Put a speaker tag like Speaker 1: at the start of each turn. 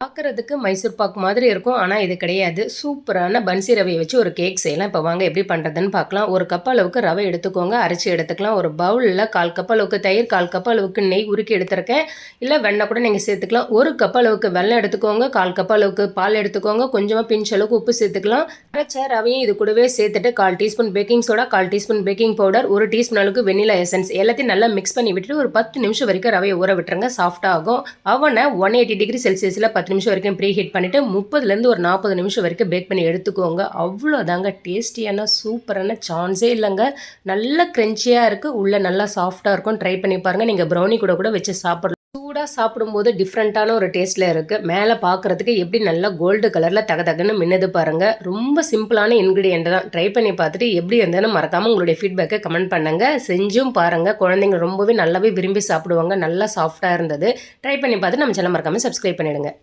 Speaker 1: பார்க்குறதுக்கு மைசூர் பாக் மாதிரி இருக்கும். ஆனா இது கிடையாது. சூப்பரான பன்சி ரவைய வச்சு ஒரு கேக் செய்யலாம். இப்போ வாங்க எப்படி பண்ணுறதுன்னு பார்க்கலாம். 1 கப் அளவுக்கு ரவை எடுத்துக்கோங்க. அரைச்சு எடுத்துக்கலாம். ஒரு பவுலில் 1/4 கப் அளவுக்கு தயிர், 1/4 கப் அளவுக்கு நெய் உருக்கி எடுத்துருக்கேன். இல்லை வெண்ணெய் கூட நீங்கள் சேர்த்துக்கலாம். 1 கப் அளவுக்கு வெல்லம் எடுத்துக்கோங்க. 1/4 கப் அளவுக்கு பால் எடுத்துக்கோங்க. கொஞ்சமாக பிஞ்ச் அளவுக்கு உப்பு சேர்த்துக்கலாம். அரைச்ச ரவையும் இது கூடவே சேர்த்துட்டு 1/4 teaspoon baking soda, 1/4 teaspoon baking powder, 1 teaspoon அளவுக்கு வெண்ணிலா எசன்ஸ் எல்லாத்தையும் நல்லா மிக்ஸ் பண்ணி விட்டுட்டு ஒரு 10 நிமிஷம் வரைக்கும் ரவையை ஊற விட்டுருங்க. சாஃப்டாக ஆகும். அவனை 180 டிகிரி செல்சியஸில் 10 நிமிஷம் வரைக்கும் ப்ரீ ஹீட் பண்ணிவிட்டு 30லேருந்து ஒரு 40 நிமிஷம் வரைக்கும் பேக் பண்ணி எடுத்துக்கோங்க. அவ்வளோதாங்க, டேஸ்டியான சூப்பரான சான்ஸே இல்லைங்க. நல்ல க்ரன்ச்சியாக இருக்குது, உள்ளே நல்லா சாஃப்டாக இருக்கும். ட்ரை பண்ணி பாருங்கள். நீங்கள் ப்ரௌனி கூட வச்சு சாப்பிடலாம். சூடாக சாப்பிடும்போது டிஃப்ரெண்ட்டான ஒரு டேஸ்ட்டில் இருக்குது. மேலே பார்க்குறதுக்கு எப்படி நல்லா கோல்டு கலரில் தகன்னு மின்னுது பாருங்கள். ரொம்ப சிம்பிளான இன்க்ரீடியன்ட் தான். ட்ரை பண்ணி பார்த்துட்டு எப்படி இருந்ததுன்னு மறக்காமல் உங்களுடைய ஃபீட்பேக்கை கமெண்ட் பண்ணுங்கள். செஞ்சும் பாருங்கள். குழந்தைங்க ரொம்பவே நல்லாவே விரும்பி சாப்பிடுவாங்க. நல்லா சாஃப்டாக இருந்தது. ட்ரை பண்ணி பார்த்துட்டு நம்ம சேனல் மறக்காமல் சப்ஸ்கிரைப் பண்ணிவிடுங்க.